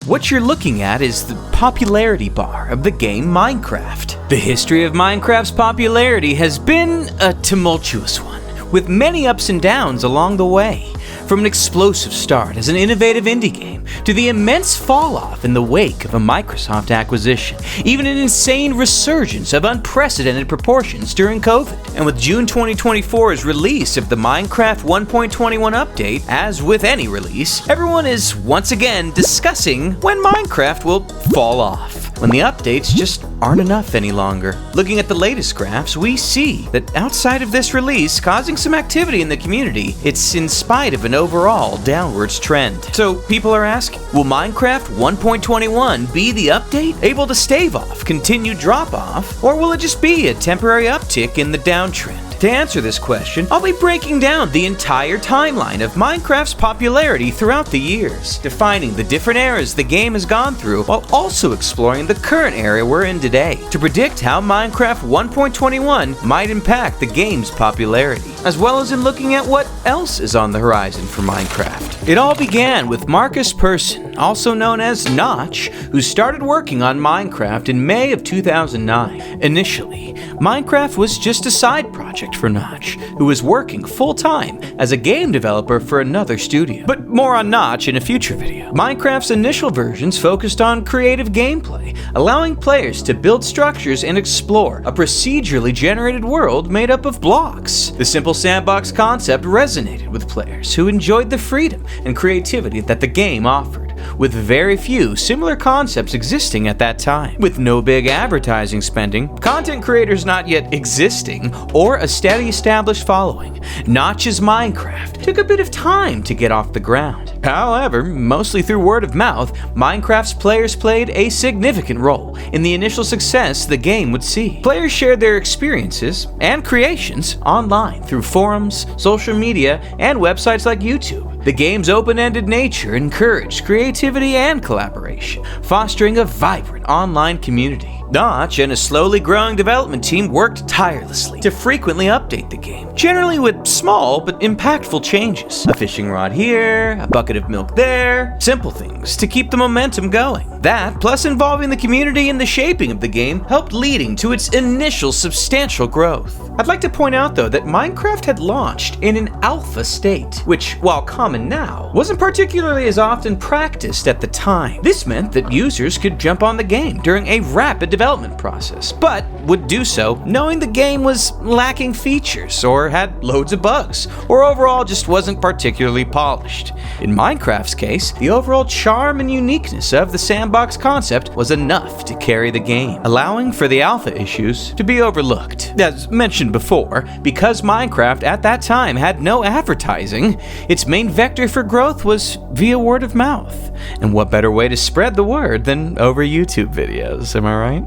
What you're looking at is the popularity bar of the game Minecraft. The history of Minecraft's popularity has been a tumultuous one, with many ups and downs along the way. From an explosive start as an innovative indie game, to the immense fall-off in the wake of a Microsoft acquisition, even an insane resurgence of unprecedented proportions during COVID. And with June 2024's release of the Minecraft 1.21 update, as with any release, everyone is once again discussing when Minecraft will fall off, when the updates just aren't enough any longer. Looking at the latest graphs, we see that outside of this release causing some activity in the community, it's in spite of an overall downwards trend. So people are asking, will Minecraft 1.21 be the update, able to stave off continued drop-off, or will it just be a temporary uptick in the downtrend? To answer this question, I'll be breaking down the entire timeline of Minecraft's popularity throughout the years, defining the different eras the game has gone through, while also exploring the current era we're in today, to predict how Minecraft 1.21 might impact the game's popularity, as well as in looking at what else is on the horizon for Minecraft. It all began with Marcus Persson, also known as Notch, who started working on Minecraft in May of 2009. Initially, Minecraft was just a side project for Notch, who was working full-time as a game developer for another studio. But more on Notch in a future video. Minecraft's initial versions focused on creative gameplay, allowing players to build structures and explore a procedurally generated world made up of blocks. The simple sandbox concept resonated with players who enjoyed the freedom and creativity that the game offered, with very few similar concepts existing at that time. With no big advertising spending, content creators not yet existing, or a steady established following, Notch's Minecraft took a bit of time to get off the ground. However, mostly through word of mouth, Minecraft's players played a significant role in the initial success the game would see. Players shared their experiences and creations online through forums, social media, and websites like YouTube. The game's open-ended nature encouraged creativity and collaboration, fostering a vibrant online community. Notch and a slowly growing development team worked tirelessly to frequently update the game, generally with small but impactful changes. A fishing rod here, a bucket of milk there, simple things to keep the momentum going. That, plus involving the community in the shaping of the game, helped leading to its initial substantial growth. I'd like to point out though that Minecraft had launched in an alpha state, which, while common now, wasn't particularly as often practiced at the time. This meant that users could jump on the game during a rapid development process, but would do so knowing the game was lacking features, or had loads of bugs, or overall just wasn't particularly polished. In Minecraft's case, the overall charm and uniqueness of the sandbox concept was enough to carry the game, allowing for the alpha issues to be overlooked. As mentioned before, because Minecraft at that time had no advertising, its main vector for growth was via word of mouth. And what better way to spread the word than over YouTube videos, am I right?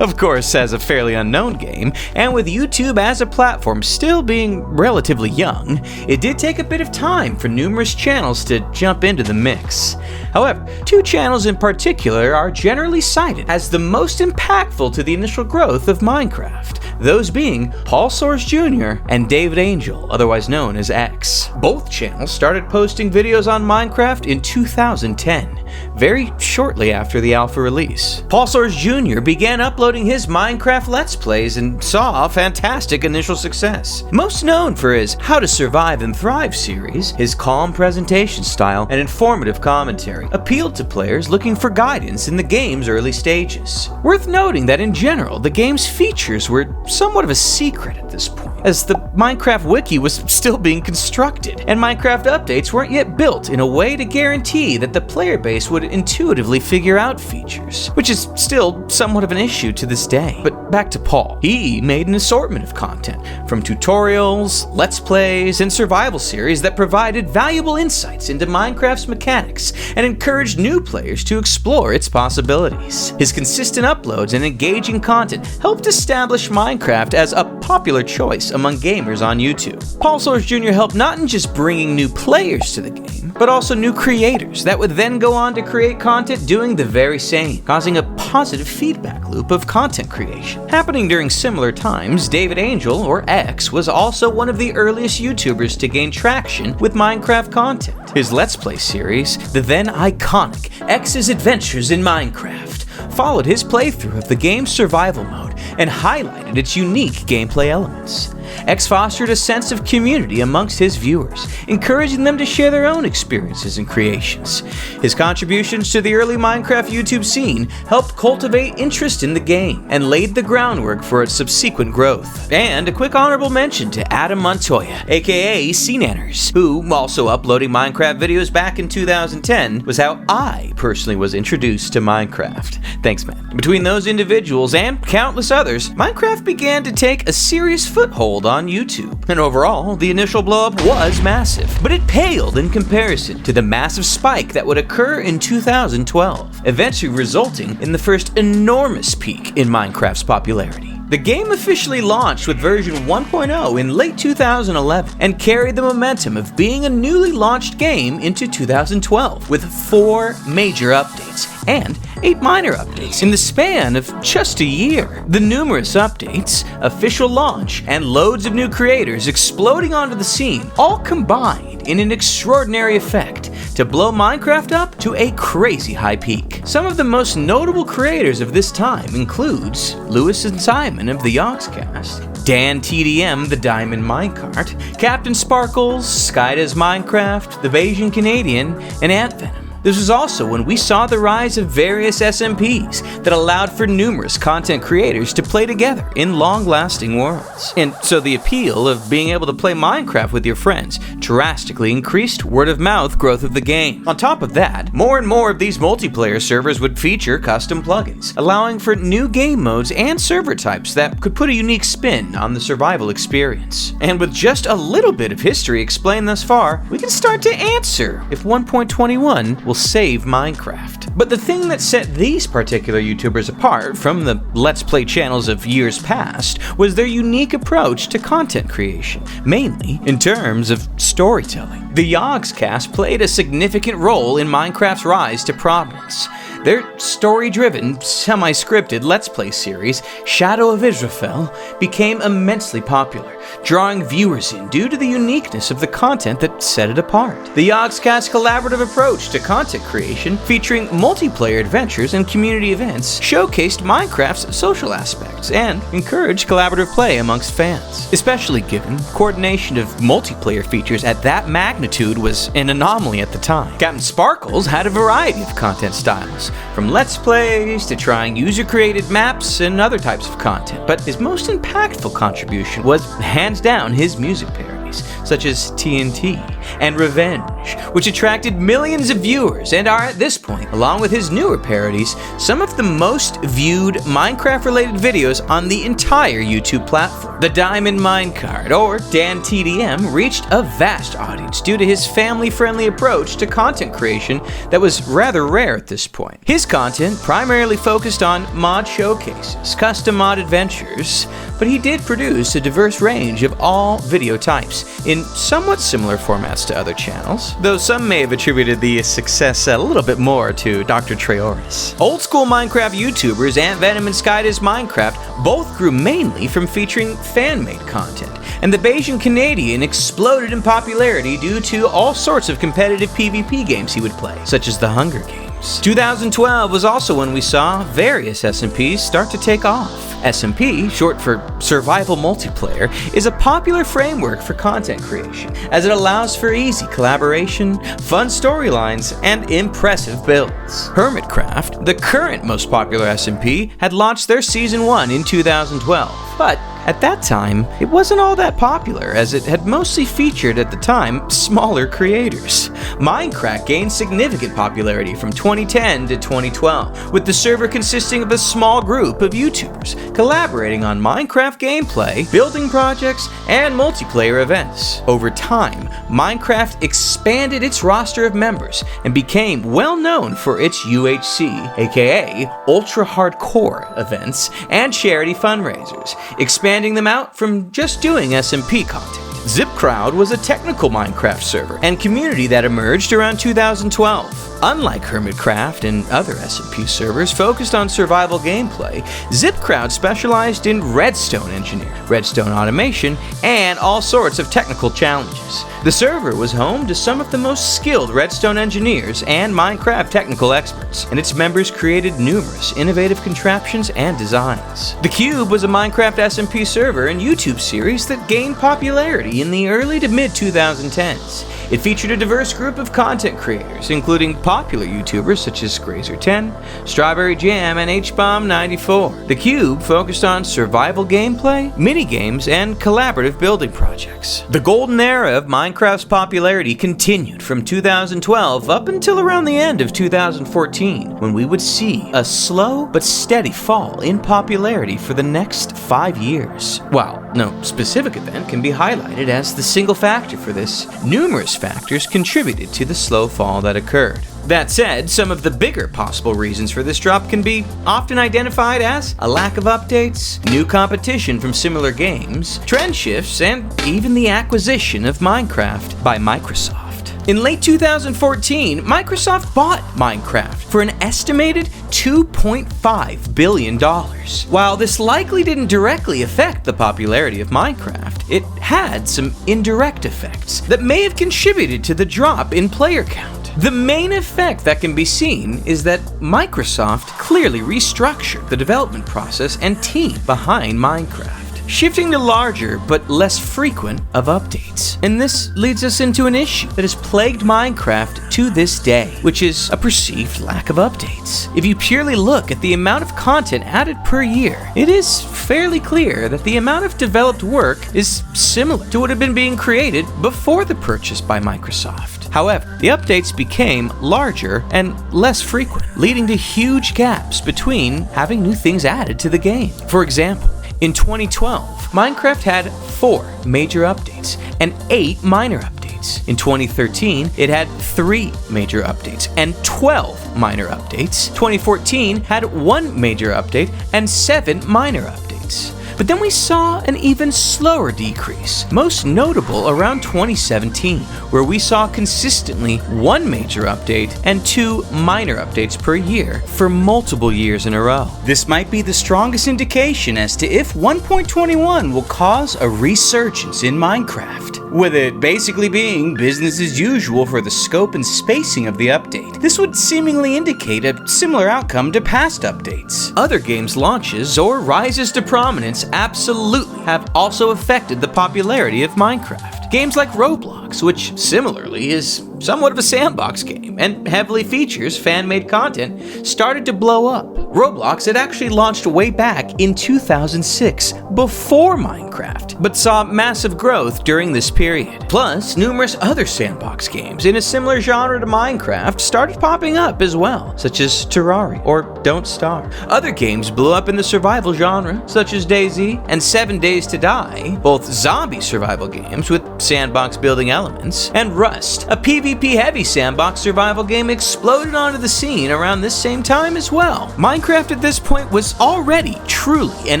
Of course, as a fairly unknown game, and with YouTube as a platform still being relatively young, it did take a bit of time for numerous channels to jump into the mix. However, two channels in particular are generally cited as the most impactful to the initial growth of Minecraft, those being Paul Soares Jr. and David Angel, otherwise known as X. Both channels started posting videos on Minecraft in 2010, very shortly after the alpha release. Paul Soares Jr. began uploading his Minecraft Let's Plays and saw fantastic initial success. Most known for his How to Survive and Thrive series, his calm presentation style and informative commentary appealed to players looking for guidance in the game's early stages. Worth noting that in general, the game's features were somewhat of a secret at this point, as the Minecraft wiki was still being constructed, and Minecraft updates weren't yet built in a way to guarantee that the player base would intuitively figure out features, which is still somewhat of an issue to this day. But back to Paul. He made an assortment of content, from tutorials, let's plays, and survival series that provided valuable insights into Minecraft's mechanics and encouraged new players to explore its possibilities. His consistent uploads and engaging content helped establish Minecraft as a popular choice among gamers on YouTube. Paul Soares Jr. helped not in just bringing new players to the game, but also new creators that would then go on to create content doing the very same, causing a positive feedback loop of content creation. Happening during similar times, David Angel, or X, was also one of the earliest YouTubers to gain traction with Minecraft content. His Let's Play series, the then iconic X's Adventures in Minecraft, followed his playthrough of the game's survival mode and highlighted its unique gameplay elements. X fostered a sense of community amongst his viewers, encouraging them to share their own experiences and creations. His contributions to the early Minecraft YouTube scene helped cultivate interest in the game and laid the groundwork for its subsequent growth. And a quick honorable mention to Adam Montoya, aka CNanners, who, also uploading Minecraft videos back in 2010, was how I personally was introduced to Minecraft. Thanks, man. Between those individuals and countless others, Minecraft began to take a serious foothold on YouTube. And overall, the initial blow-up was massive, but it paled in comparison to the massive spike that would occur in 2012, eventually resulting in the first enormous peak in Minecraft's popularity. The game officially launched with version 1.0 in late 2011 and carried the momentum of being a newly launched game into 2012 with 4 major updates and 8 minor updates in the span of just a year. The numerous updates, official launch, and loads of new creators exploding onto the scene all combined in an extraordinary effect to blow Minecraft up to a crazy high peak. Some of the most notable creators of this time includes Lewis and Simon of the Yogscast, Dan TDM the Diamond Minecart, Captain Sparkles, Skyda's Minecraft, the Bayesian Canadian, and Ant Venom. This was also when we saw the rise of various SMPs that allowed for numerous content creators to play together in long-lasting worlds. And so the appeal of being able to play Minecraft with your friends drastically increased word-of-mouth growth of the game. On top of that, more and more of these multiplayer servers would feature custom plugins, allowing for new game modes and server types that could put a unique spin on the survival experience. And with just a little bit of history explained thus far, we can start to answer if 1.21 will save Minecraft. But the thing that set these particular YouTubers apart from the Let's Play channels of years past was their unique approach to content creation, mainly in terms of storytelling. The Yogscast played a significant role in Minecraft's rise to prominence. Their story-driven, semi-scripted Let's Play series, Shadow of Israfel, became immensely popular, drawing viewers in due to the uniqueness of the content that set it apart. The Yogscast's collaborative approach to content creation, featuring multiplayer adventures and community events, showcased Minecraft's social aspects and encouraged collaborative play amongst fans, especially given coordination of multiplayer features at that magnitude was an anomaly at the time. Captain Sparkles had a variety of content styles, from Let's Plays to trying user-created maps and other types of content, but his most impactful contribution was hands down his music parodies, such as TNT and Revenge, which attracted millions of viewers and are at this point, along with his newer parodies, some of the most viewed Minecraft-related videos on the entire YouTube platform. The Diamond Minecart, or Dan TDM, reached a vast audience due to his family-friendly approach to content creation that was rather rare at this point. His content primarily focused on mod showcases, custom mod adventures, but he did produce a diverse range of all video types in somewhat similar formats to other channels, though some may have attributed the success a little bit more to Dr. Treoris. Old school Minecraft YouTubers Ant Venom and Skyda's Minecraft both grew mainly from featuring fan-made content, and the Bayesian Canadian exploded in popularity due to all sorts of competitive PvP games he would play, such as the Hunger Games. 2012 was also when we saw various SMPs start to take off. SMP, short for Survival Multiplayer, is a popular framework for content creation, as it allows for easy collaboration, fun storylines, and impressive builds. Hermitcraft, the current most popular SMP, had launched their Season 1 in 2012, but at that time, it wasn't all that popular, as it had mostly featured at the time smaller creators. Minecraft gained significant popularity from 2010 to 2012, with the server consisting of a small group of YouTubers collaborating on Minecraft gameplay, building projects, and multiplayer events. Over time, Minecraft expanded its roster of members and became well known for its UHC, aka Ultra Hardcore events, and charity fundraisers, expanding standing them out from just doing SMP content. ZipCrowd was a technical Minecraft server and community that emerged around 2012. Unlike Hermitcraft and other SMP servers focused on survival gameplay, ZipCrowd specialized in redstone engineering, redstone automation, and all sorts of technical challenges. The server was home to some of the most skilled redstone engineers and Minecraft technical experts, and its members created numerous innovative contraptions and designs. The Cube was a Minecraft SMP server and YouTube series that gained popularity in the early to mid-2010s. It featured a diverse group of content creators, including popular YouTubers such as Grazer10, Strawberry Jam, and HBomb94. The Cube focused on survival gameplay, minigames, and collaborative building projects. The golden era of Minecraft's popularity continued from 2012 up until around the end of 2014, when we would see a slow but steady fall in popularity for the next 5 years. While no specific event can be highlighted as the single factor for this, numerous factors contributed to the slow fall that occurred. That said, some of the bigger possible reasons for this drop can be often identified as a lack of updates, new competition from similar games, trend shifts, and even the acquisition of Minecraft by Microsoft. In late 2014, Microsoft bought Minecraft for an estimated $2.5 billion. While this likely didn't directly affect the popularity of Minecraft, it had some indirect effects that may have contributed to the drop in player count. The main effect that can be seen is that Microsoft clearly restructured the development process and team behind Minecraft, shifting to larger but less frequent of updates. And this leads us into an issue that has plagued Minecraft to this day, which is a perceived lack of updates. If you purely look at the amount of content added per year, it is fairly clear that the amount of developed work is similar to what had been being created before the purchase by Microsoft. However, the updates became larger and less frequent, leading to huge gaps between having new things added to the game. For example, in 2012, Minecraft had 4 major updates and 8 minor updates. In 2013, it had 3 major updates and 12 minor updates. 2014 had 1 major update and 7 minor updates. But then we saw an even slower decrease, most notable around 2017, where we saw consistently 1 major update and 2 minor updates per year for multiple years in a row. This might be the strongest indication as to if 1.21 will cause a resurgence in Minecraft, with it basically being business as usual for the scope and spacing of the update. This would seemingly indicate a similar outcome to past updates. Other games' launches or rises to prominence absolutely have also affected the popularity of Minecraft. Games like Roblox, which similarly is somewhat of a sandbox game and heavily features fan-made content, started to blow up. Roblox had actually launched way back in 2006, before Minecraft, but saw massive growth during this period. Plus, numerous other sandbox games in a similar genre to Minecraft started popping up as well, such as Terraria or Don't Starve. Other games blew up in the survival genre, such as DayZ and 7 Days to Die, both zombie survival games with sandbox building elements, and Rust, a PvP-heavy sandbox survival game, exploded onto the scene around this same time as well. Minecraft at this point was already truly an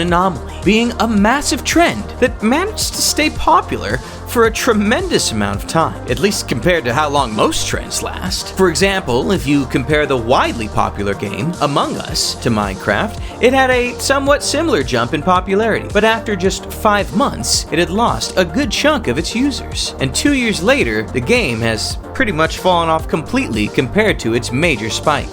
anomaly, being a massive trend that managed to stay popular for a tremendous amount of time, at least compared to how long most trends last. For example, if you compare the widely popular game Among Us to Minecraft, it had a somewhat similar jump in popularity, but after just 5 months, it had lost a good chunk of its users. And 2 years later, the game has pretty much fallen off completely compared to its major spike.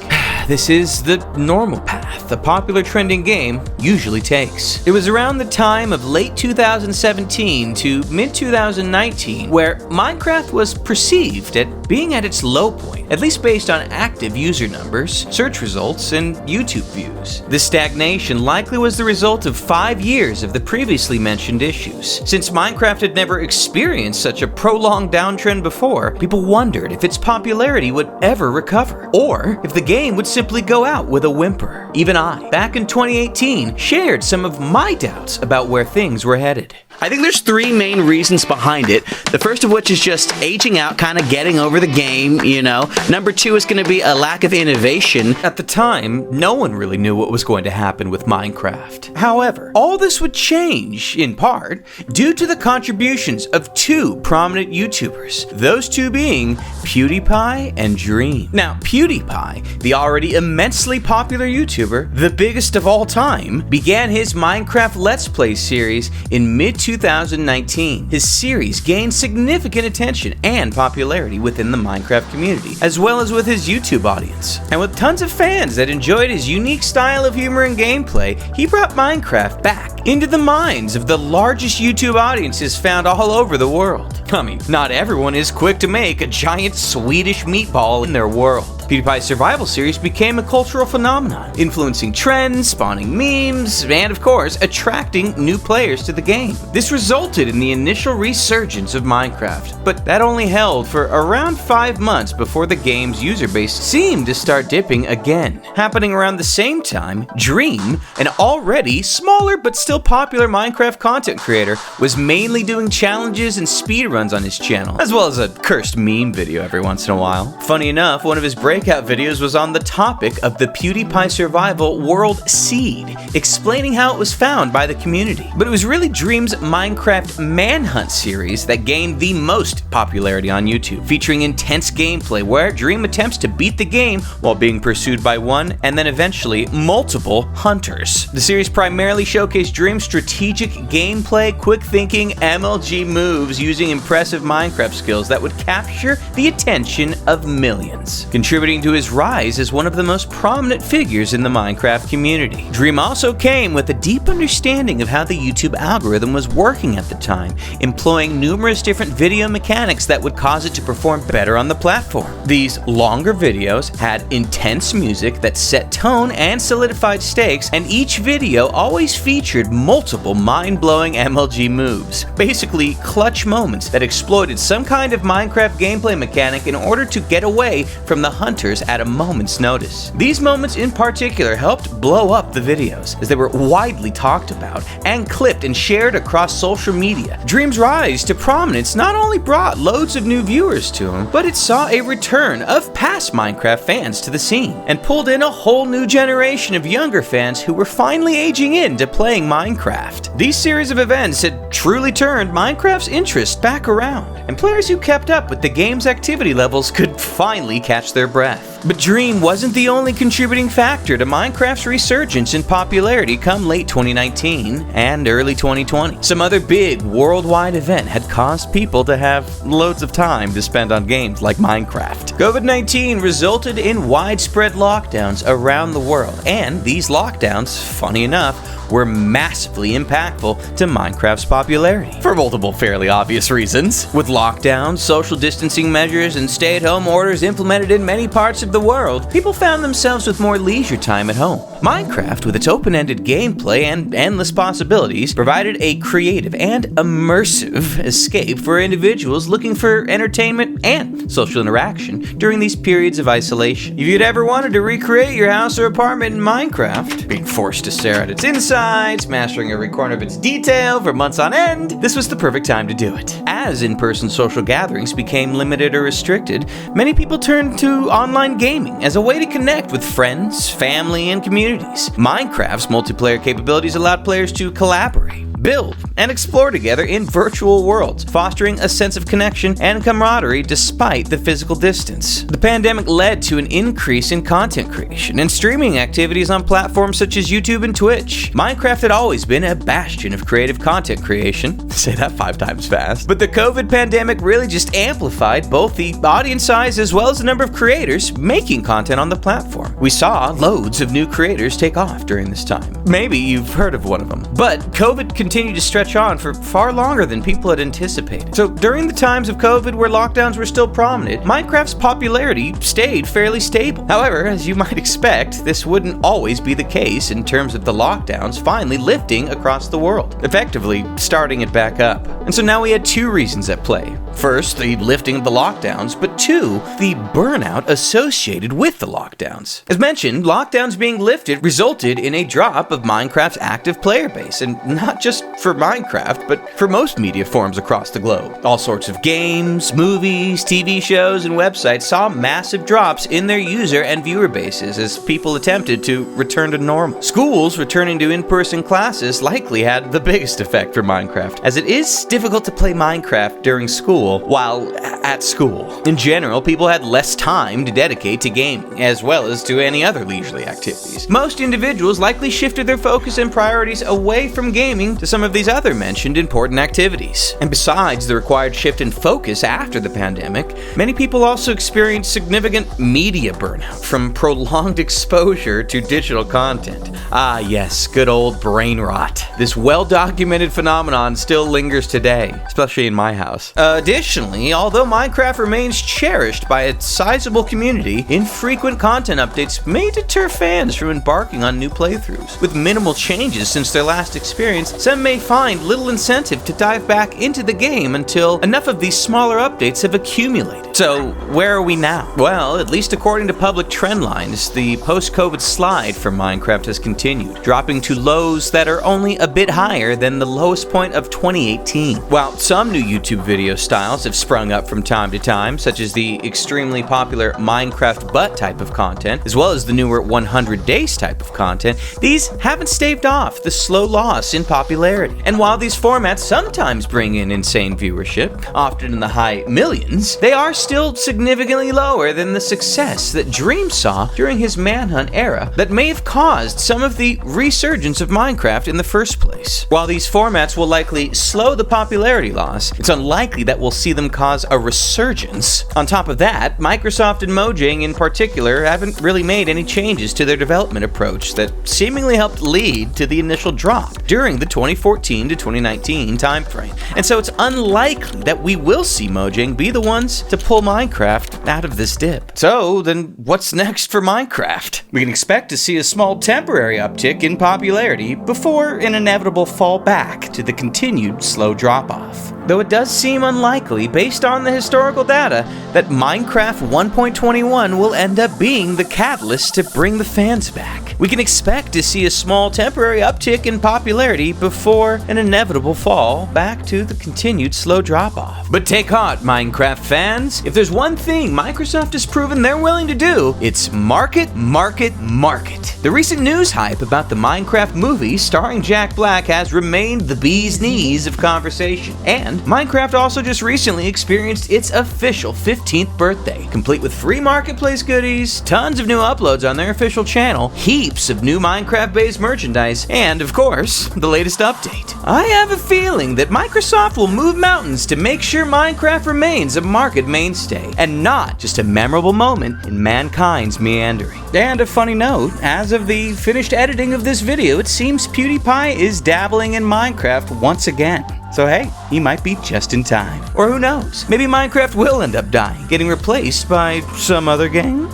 This is the normal path a popular trending game usually takes. It was around the time of late 2017 to mid-2019 where Minecraft was perceived at being at its low point, at least based on active user numbers, search results, and YouTube views. This stagnation likely was the result of 5 years of the previously mentioned issues. Since Minecraft had never experienced such a prolonged downtrend before, people wondered if its popularity would ever recover, or if the game would simply go out with a whimper. Even I, back in 2018, shared some of my doubts about where things were headed. I think there's three main reasons behind it. The first of which is just aging out, kind of getting over the game, you know. Number two is going to be a lack of innovation. At the time, no one really knew what was going to happen with Minecraft. However, all this would change, in part, due to the contributions of two prominent YouTubers, those two being PewDiePie and Dream. Now, PewDiePie, the already immensely popular YouTuber, the biggest of all time, began his Minecraft Let's Play series in mid-2019. His series gained significant attention and popularity within the Minecraft community, as well as with his YouTube audience. And with tons of fans that enjoyed his unique style of humor and gameplay, he brought Minecraft back into the minds of the largest YouTube audiences found all over the world. I mean, not everyone is quick to make a giant Swedish meatball in their world. PewDiePie's survival series became a cultural phenomenon, influencing trends, spawning memes, and of course, attracting new players to the game. This resulted in the initial resurgence of Minecraft, but that only held for around 5 months before the game's user base seemed to start dipping again. Happening around the same time, Dream, an already smaller but still popular Minecraft content creator, was mainly doing challenges and speedruns on his channel, as well as a cursed meme video every once in a while. Funny enough, one of his breakout videos was on the topic of the PewDiePie Survival World Seed, explaining how it was found by the community. But it was really Dream's Minecraft Manhunt series that gained the most popularity on YouTube, featuring intense gameplay where Dream attempts to beat the game while being pursued by one and then eventually multiple hunters. The series primarily showcased Dream's strategic gameplay, quick thinking MLG moves using impressive Minecraft skills that would capture the attention of millions, contributing to his rise as one of the most prominent figures in the Minecraft community. Dream also came with a deep understanding of how the YouTube algorithm was working at the time, employing numerous different video mechanics that would cause it to perform better on the platform. These longer videos had intense music that set tone and solidified stakes, and each video always featured multiple mind-blowing MLG moves, basically clutch moments that exploited some kind of Minecraft gameplay mechanic in order to get away from the hunters at a moment's notice. These moments in particular helped blow up the videos, as they were widely talked about and clipped and shared across social media. Dream's rise to prominence not only brought loads of new viewers to him, but it saw a return of past Minecraft fans to the scene, and pulled in a whole new generation of younger fans who were finally aging into playing Minecraft. These series of events had truly turned Minecraft's interest back around, and players who kept up with the game's activity levels could finally catch their breath. But Dream wasn't the only contributing factor to Minecraft's resurgence in popularity come late 2019 and early 2020. Some other big worldwide event had caused people to have loads of time to spend on games like Minecraft. COVID-19 resulted in widespread lockdowns around the world, and these lockdowns, funny enough, were massively impactful to Minecraft's popularity, for multiple fairly obvious reasons. With lockdowns, social distancing measures, and stay-at-home orders implemented in many parts of the world, people found themselves with more leisure time at home. Minecraft, with its open-ended gameplay and endless possibilities, provided a creative and immersive escape for individuals looking for entertainment and social interaction during these periods of isolation. If you'd ever wanted to recreate your house or apartment in Minecraft, being forced to stare at its inside, mastering every corner of its detail for months on end, this was the perfect time to do it. As in-person social gatherings became limited or restricted, many people turned to online gaming as a way to connect with friends, family, and communities. Minecraft's multiplayer capabilities allowed players to collaborate, build, and explore together in virtual worlds, fostering a sense of connection and camaraderie despite the physical distance. The pandemic led to an increase in content creation and streaming activities on platforms such as YouTube and Twitch. Minecraft had always been a bastion of creative content creation. Say that 5 times fast. But the COVID pandemic really just amplified both the audience size as well as the number of creators making content on the platform. We saw loads of new creators take off during this time. Maybe you've heard of one of them. But COVID continued to stretch on for far longer than people had anticipated. So during the times of COVID where lockdowns were still prominent, Minecraft's popularity stayed fairly stable. However, as you might expect, this wouldn't always be the case in terms of the lockdowns finally lifting across the world, effectively starting it back up. And so now we had 2 reasons at play. First, the lifting of the lockdowns, but two, the burnout associated with the lockdowns. As mentioned, lockdowns being lifted resulted in a drop of Minecraft's active player base, and not just for Minecraft, but for most media forms across the globe. All sorts of games, movies, TV shows, and websites saw massive drops in their user and viewer bases as people attempted to return to normal. Schools returning to in-person classes likely had the biggest effect for Minecraft, as it is difficult to play Minecraft during school while at school. In general, people had less time to dedicate to gaming, as well as to any other leisurely activities. Most individuals likely shifted their focus and priorities away from gaming to some of these other mentioned important activities. And besides the required shift in focus after the pandemic, many people also experienced significant media burnout from prolonged exposure to digital content. Ah yes, good old brain rot. This well-documented phenomenon still lingers today, especially in my house. Additionally, although Minecraft remains cherished by a sizable community, infrequent content updates may deter fans from embarking on new playthroughs. With minimal changes since their last experience, some may find little incentive to dive back into the game until enough of these smaller updates have accumulated. So, where are we now? Well, at least according to public trend lines, the post-COVID slide for Minecraft has continued, dropping to lows that are only a bit higher than the lowest point of 2018. While some new YouTube video styles have sprung up from time to time, such as the extremely popular Minecraft butt type of content, as well as the newer 100 days type of content, these haven't staved off the slow loss in popularity. And while these formats sometimes bring in insane viewership, often in the high millions, they are still significantly lower than the success that Dream saw during his Manhunt era that may have caused some of the resurgence of Minecraft in the first place. While these formats will likely slow the popularity loss, it's unlikely that we'll see them cause a resurgence. On top of that, Microsoft and Mojang in particular haven't really made any changes to their development approach that seemingly helped lead to the initial drop during the 2014 to 2019 timeframe. And so it's unlikely that we will see Mojang be the ones to pull Minecraft out of this dip. So then what's next for Minecraft? We can expect to see a small temporary uptick in popularity before an inevitable fall back to the continued slow drop-off. Though it does seem unlikely, based on the historical data, that Minecraft 1.21 will end up being the catalyst to bring the fans back. We can expect to see a small temporary uptick in popularity before an inevitable fall back to the continued slow drop-off. But take heart, Minecraft fans. If there's one thing Microsoft has proven they're willing to do, it's market, market, market. The recent news hype about the Minecraft movie starring Jack Black has remained the bee's knees of conversation. And Minecraft also just recently experienced its official 15th birthday, complete with free marketplace goodies, tons of new uploads on their official channel, heaps of new Minecraft-based merchandise, and of course, the latest update. I have a feeling that Microsoft will move mountains to make sure Minecraft remains a market mainstay, and not just a memorable moment in mankind's meandering. And a funny note, as of the finished editing of this video, it seems PewDiePie is dabbling in Minecraft once again. So hey, he might be just in time. Or who knows, maybe Minecraft will end up dying, getting replaced by some other game?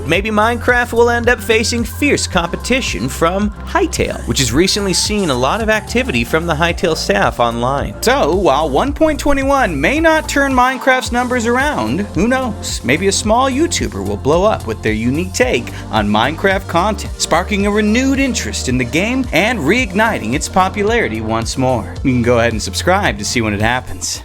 Maybe Minecraft will end up facing fierce competition from Hytale, which has recently seen a lot of activity from the Hytale staff online. So while 1.21 may not turn Minecraft's numbers around, who knows, maybe a small YouTuber will blow up with their unique take on Minecraft content, sparking a renewed interest in the game and reigniting its popularity once more. You can go ahead and subscribe to see when it happens.